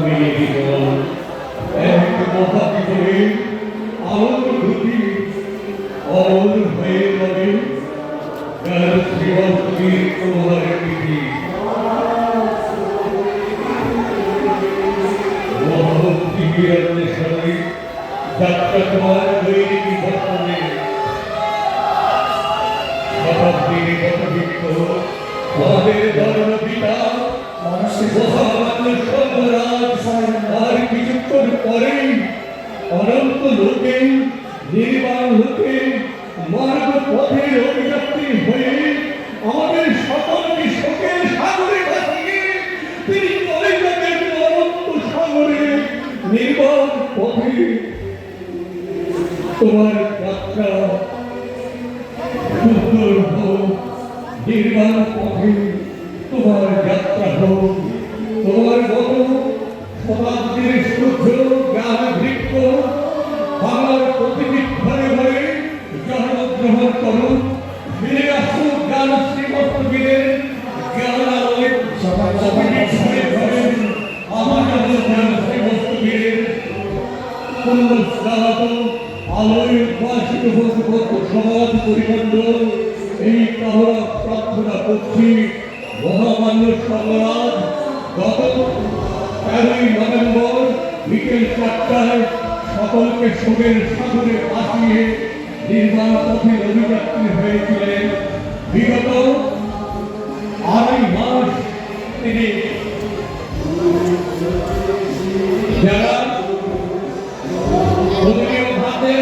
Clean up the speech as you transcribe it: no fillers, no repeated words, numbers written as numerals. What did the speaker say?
তুমি জীবন এক মহাবিপরে আলোর গতি অমর হয়ে রবে যার শ্রীবর্তী তোমার পিঠি মহাভক্তি বিরান্বেষণে যাত্রা তোমার দৈনিক ঘটনে শতাব্দীর গতবৃক্ষ আমাদের ধর্ম পিতা আর কিছুক্ষণ পরেই অনন্ত লোকে নির্বাণ লোকে মার্গ পথের অভিযাত্রী হয়ে আমাদের সকলকে শোকের সাগরে ভাসিয়ে তিনি কলিযুগের অনন্ত সাগরে নির্বাণ পথে তোমার যাত্রা সুন্দর হোক নির্বাণ পথে তোমার যাত্রা হোক তোমার মতো শতাব্দীর শুদ্ধ জ্ঞান বৃক্ষ বাংলার প্রতিটি ঘরে ঘরে জন্মগ্রহণ করুন ফিরে আসুক জ্ঞান শ্রীমস্তবীরের জ্ঞান আলোয় ঘরে ঘরে আমাদের জ্ঞান শ্রীমস্তবীরের পুনঃস্নাত আলোয় উদ্ভাসিত হোক সমাজ পরিমণ্ডল এই কামনা প্রার্থনা করছি। মহামান্য সংগ্রাম গত 13ই নভেম্বর বিকেল 4টায় সকলকে শোকের সাগরে ভাসিয়ে নির্বাণ পথে অভিযাত্রী হয়েছিলেন। বিগত 2.5 মাস তিনি যারা ভাতের